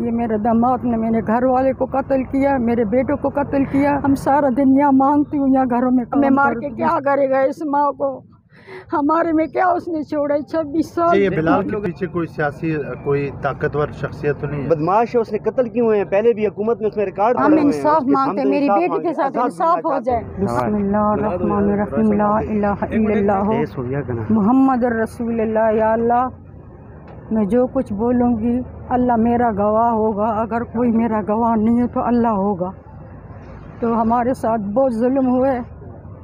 یہ میرے داماد نے میرے گھر والے کو قتل کیا، میرے بیٹوں کو قتل کیا۔ ہم سارا دن یہاں مانگتی ہوں، یہاں گھروں میں ہمیں مار کے کیا کرے گا اس ماں کو، ہمارے میں کیا اس نے چھوڑا 26 سال۔ یہ بلال کے پیچھے کوئی سیاسی کوئی طاقتور شخصیت تو نہیں ہے؟ بدماش ہے، اس نے قتل کیے ہوئے ہیں، پہلے بھی حکومت میں اس میں ریکارڈ ہم انصاف مانگتے ہیں، میری بیٹی کے ساتھ انصاف ہو جائے۔ بسم اللہ الرحمن الرحیم، لا الہ الا اللہ محمد الرسول اللہ۔ یا اللہ، میں جو کچھ بولوں گی اللہ میرا گواہ ہوگا، اگر کوئی میرا گواہ نہیں ہے تو اللہ ہوگا۔ تو ہمارے ساتھ بہت ظلم ہوئے،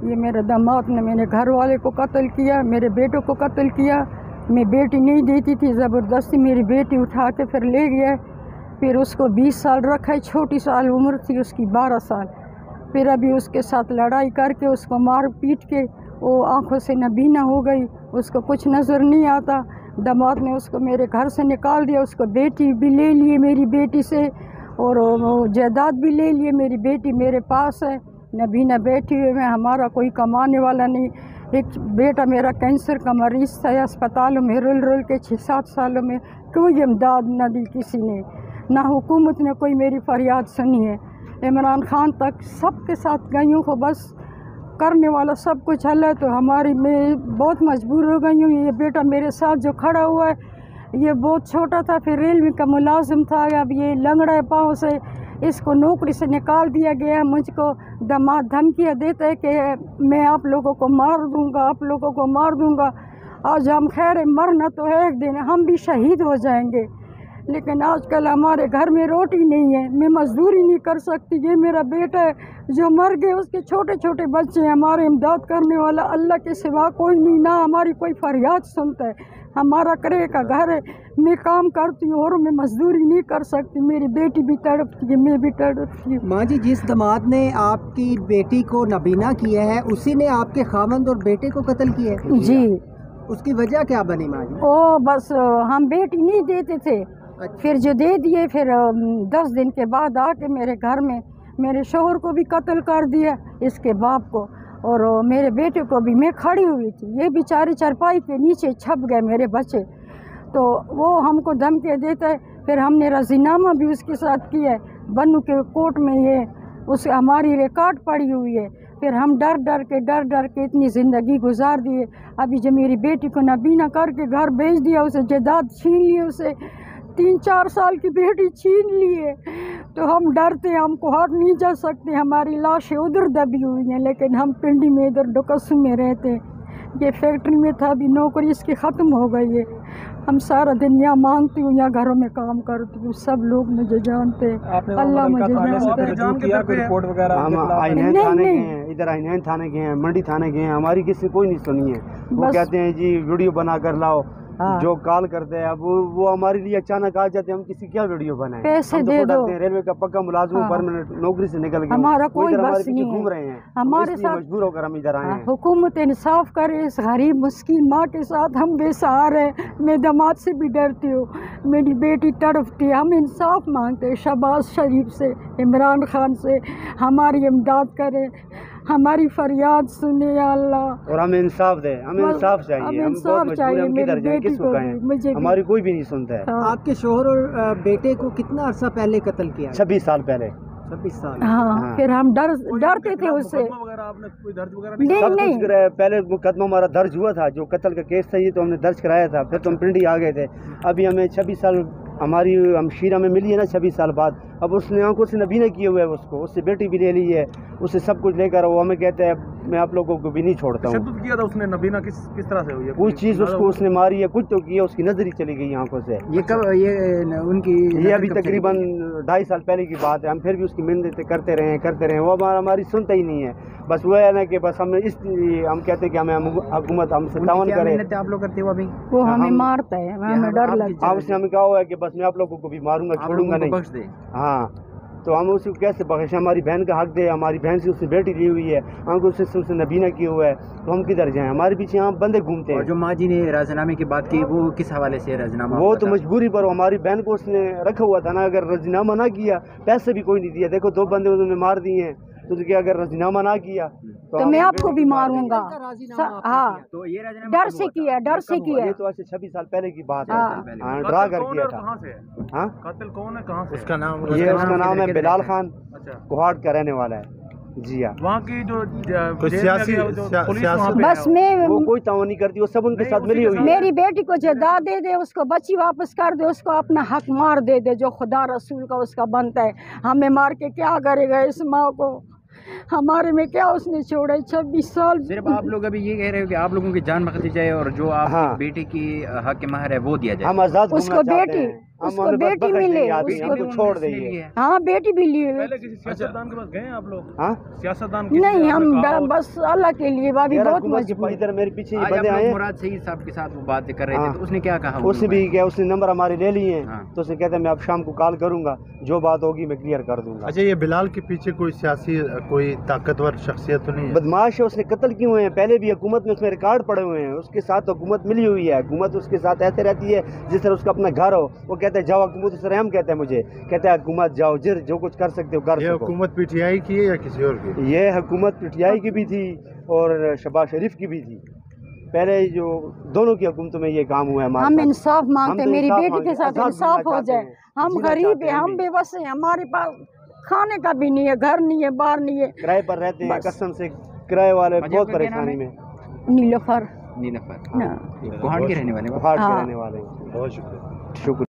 یہ میرے داماد نے میرے گھر والے کو قتل کیا، میرے بیٹوں کو قتل کیا۔ میں بیٹی نہیں دیتی تھی، زبردستی میری بیٹی اٹھا کے پھر لے گیا، پھر اس کو 20 سال رکھا ہے، چھوٹی سال عمر تھی اس کی 12 سال۔ پھر ابھی اس کے ساتھ لڑائی کر کے اس کو مار پیٹ کے وہ آنکھوں سے نابینا ہو گئی، اس کو کچھ نظر نہیں آتا۔ داماد نے اس کو میرے گھر سے نکال دیا، اس کو بیٹی بھی لے لیے میری بیٹی سے، اور جائیداد بھی لے لیے۔ میری بیٹی میرے پاس ہے، نابینا بیٹھی ہوئی میں، ہمارا کوئی کمانے والا نہیں۔ ایک بیٹا میرا کینسر کا مریض تھا، اسپتالوں میں رول کے 6-7 سالوں میں کوئی امداد نہ دی کسی نے، نہ حکومت نے کوئی میری فریاد سنی ہے۔ عمران خان تک سب کے ساتھ گئی ہوں، کو بس کرنے والا سب کچھ حل ہے، تو ہماری میں بہت مجبور ہو گئی ہوں۔ یہ بیٹا میرے ساتھ جو کھڑا ہوا ہے یہ بہت چھوٹا تھا، پھر ریلوے کا ملازم تھا، اب یہ لنگڑا ہے پاؤں سے، اس کو نوکری سے نکال دیا گیا ہے۔ مجھ کو داماد دھمکیاں دیتا ہے کہ میں آپ لوگوں کو مار دوں گا، آپ لوگوں کو مار دوں گا۔ آج ہم خیر مرنا تو ہے، ایک دن ہم بھی شہید ہو جائیں گے، لیکن آج کل ہمارے گھر میں روٹی نہیں ہے، میں مزدوری نہیں کر سکتی۔ یہ میرا بیٹا ہے جو مر گئے، اس کے چھوٹے چھوٹے بچے ہیں، ہمارے امداد کرنے والا اللہ کے سوا کوئی نہیں، نہ ہماری کوئی فریاد سنتا ہے۔ ہمارا کرے کا گھر ہے، میں کام کرتی ہوں اور میں مزدوری نہیں کر سکتی، میری بیٹی بھی تڑپتی ہے، میں بھی تڑپتی ہوں۔ ماں جی، جس داماد نے آپ کی بیٹی کو نابینا کیا ہے اسی نے آپ کے خاوند اور بیٹے کو قتل کیا ہے؟ جی۔ اس کی وجہ کیا بنی ماں جی؟ بس ہم بیٹی نہیں دیتے تھے، پھر جو دے دیے، پھر 10 دن کے بعد آ کے میرے گھر میں میرے شوہر کو بھی قتل کر دیا، اس کے باپ کو، اور میرے بیٹے کو بھی۔ میں کھڑی ہوئی تھی، یہ بیچارے چارپائی کے نیچے چھپ گئے میرے بچے، تو وہ ہم کو دھمکیاں دیتا ہے۔ پھر ہم نے رضینامہ بھی اس کے ساتھ کیا ہے، بنو کے کورٹ میں، یہ اس ہماری ریکارڈ پڑی ہوئی ہے۔ پھر ہم ڈر ڈر کے اتنی زندگی گزار دیے۔ ابھی جو میری بیٹی کو نابینا کر کے گھر بھیج دیا، اسے جائیداد چھین لی، اسے 3-4 سال کی بیٹی چھین لی ہے، تو ہم ڈرتے ہیں، ہم کو ہٹ نہیں جا سکتے، ہماری لاشیں ادھر دبی ہوئی ہیں، لیکن ہم پنڈی میں ادھر ڈکسو میں رہتے ہیں۔ یہ فیکٹری میں تھا، ابھی نوکری اس کی ختم ہو گئی ہے۔ ہم سارا دن یہاں مانگتی ہوں، یہاں گھروں میں کام کرتی ہوں، سب لوگ مجھے جانتے ہیں، اللہ مجھے جانتا ہے۔ ہم آئینین تھانے گئے ہیں، ادھر آئینین تھانے گئے ہیں، منڈی تھانے گئے ہیں، ہماری کسی کوئی نہیں سنی ہے۔ وہ کہتے ہیں جی ویڈیو بنا کر لاؤ، جو کال کرتے ہیں، اب وہ ہمارے لیے اچانک آ جاتے ہیں، ہم کسی کیا ویڈیو بنائیں؟ پیسے دے دو۔ ریلوے کا پکا ملازم، پرماننٹ نوکری سے نکل گئے، ہمارا کوئی بس نہیں گھوم رہے ہیں، ہمارے ساتھ مجبور ہو کر ہم ادھر آئے ہیں۔ حکومت انصاف کرے اس غریب مسکین ماں کے ساتھ، ہم بے سہارے ہیں۔ میں داماد سے بھی ڈرتی ہوں، میری بیٹی تڑپتی ہے، ہم انصاف مانگتے ہیں شہباز شریف سے، عمران خان سے، ہماری امداد کرے، ہماری فریاد سنے یا اللہ، اور ہمیں انصاف دے، ہمیں انصاف چاہیے، ہم بہت مجبور ہیں، ہم کدھر جائیں، کس کو کہیں، ہماری کوئی بھی نہیں سنتا ہے۔ آپ کے شوہر اور بیٹے کو کتنا عرصہ پہلے قتل کیا؟ 26 سال پہلے۔ 26 سال۔ ہاں، پھر ہم ڈرتے تھے اس سے۔ سب کچھ پہلے مقدمہ ہمارا درج ہوا تھا، جو قتل کا کیس تھا یہ تو ہم نے درج کرایا تھا، پھر تو ہم پنڈی آ گئے تھے۔ ابھی ہمیں 26 سال ہماری ہمشیرہ میں ملی ہے نا 26 سال بعد، اب اس نے آنکھوں سے نبینا کیے ہوئے ہے، اس کو، اس سے بیٹی بھی لے لی ہے، اس سے سب کچھ لے کر وہ ہمیں کہتے ہیں میں آپ لوگوں کو بھی نہیں چھوڑتا ہوں۔ تشدد کیا تھا اس نے، نبینا کس طرح سے ہوئی ہے؟ کوئی چیز اس کو اس نے ماری ہے، کچھ تو کیا، اس کی نظر ہی چلی گئی آنکھوں سے۔ یہ کب ان کی یہ ابھی تقریباً 2.5 سال پہلے کی بات ہے، ہم پھر بھی اس کی منتیں کرتے رہے، وہ ہماری سنتا ہی نہیں ہے۔ بس وہ ہے نا کہ بس ہم کہتے ہیں کہ ہمیں حکومت ہم سے تعاون کرے۔ آپ لوگ کرتے ہو ابھی؟ وہ ہمیں مارتا ہے، ہمیں ڈر لگتا ہے۔ آپ سے ہمیں کہا ہوا ہے کہ بس میں آپ لوگوں کو بھی ماروں گا، چھوڑوں گا نہیں۔ ہاں، تو ہم اسے کیسے بخشیں؟ ہماری بہن کا حق دے، ہماری بہن سے اس نے بیٹی لی ہوئی ہے، آنکھوں سے اس نے نبینا کیا ہوا ہے، تو ہم کدھر جائیں؟ ہمارے پیچھے یہاں بندے گھومتے ہیں۔ اور جو ماں جی نے رازنامے کی بات کی وہ کس حوالے سے رازنامہ؟ وہ تو مجبوری پر، ہماری بہن کو اس نے رکھا ہوا تھا نا، اگر رازنامہ نہ کیا، پیسے بھی کوئی نہیں دیا۔ دیکھو 2 بندے انہوں نے مار دیے ہیں، تو کہ اگر رضینامہ نہ کیا تو میں آپ کو بھی ماروں گا. ہاں تو یہ راجنامہ ڈر سے کیا, ڈر سے کیا. یہ تو ایسے 26 سال پہلے کی بات ہے, ڈرا کر کیا تھا. ہاں قاتل کون ہے, کہاں سے اس کا نام؟ یہ اس کا نام ہے بلال خان, کوہاٹ کا رہنے والا ہے. جی ہاں, وہاں کی جو سیاسی بس میں وہ کوئی تعاون نہیں کرتی, وہ سب ان کے ساتھ ملی ہوئی ہے. میری بیٹی کو جدا دے دے, اس کو بچی واپس کر دے, اس کو اپنا حق مار دے دے جو خدا رسول کا اس کا بنتا ہے. ہمیں مار کے کیا کرے گا اس ماں کو, ہمارے میں کیا اس نے چھوڑے 26 سال. صرف آپ لوگ ابھی یہ کہہ رہے ہو کہ آپ لوگوں کی جان بخشی جائے اور جو آپ کی بیٹی کی حق مہر ہے وہ دیا جائے. ہم آزاد اس کو بیٹی, اس کو بیٹی ملے, اس کو چھوڑ دیں. ہاں بیٹی بھی لیے. کسی سیاستدان کے پاس گئے آپ لوگ؟ ہاں سیاستدان نہیں, ہم بس اللہ کے لیے بابی بہت مجبور. ادھر میرے پیچھے یہ بندے آئے, مراد سعید صاحب کے ساتھ وہ بات کر رہے تھے, تو اس نے کیا کہا؟ اس نے بھی کیا, اس نے نمبر ہمارے لے لیے ہیں, تو اس نے کہتا ہے میں اب شام کو کال کروں گا, جو بات ہوگی میں کلیئر کر دوں گا. اچھا, یہ بلال کے پیچھے کوئی سیاسی کوئی طاقتور شخصیت تو نہیں؟ بدماش ہے, اس نے قتل کیے ہوئے ہیں, پہلے بھی حکومت میں اس میں ریکارڈ پڑے ہوئے ہیں. اس کے ساتھ حکومت ملی ہوئی ہے, حکومت اس کے ساتھ ایسے رہتی ہے جس طرح اس کا اپنا گھر ہو. وہ کہتے ہیں جاؤ حکومت, اس رحم کہتا ہے مجھے, کہتا ہے حکومت جاؤ, جو کچھ کر سکتے ہو کر یہ سکو. حکومت پی ٹی آئی کی ہے یا کسی اور کی؟ یہ حکومت پی ٹی آئی کی بھی تھی اور شہباز شریف کی بھی تھی. پہلے جو دونوں کی حکومتوں میں یہ کام ہوا ہے. ہم انصاف مانگتے ہیں, میری بیٹی کے ساتھ انصاف ہو جائے. ہم غریب ہیں, ہم بے بس ہیں, ہمارے پاس کھانے کا بھی نہیں ہے, گھر نہیں ہے, باہر نہیں ہے, کرائے پر رہتے ہیں. قسم سے کرائے والے بہت پریشانی میں. نیلوفر نیلوفر کوہاٹ کے رہنے والے. کوہاٹ کے رہنے والے. بہت شکریہ. شکریہ.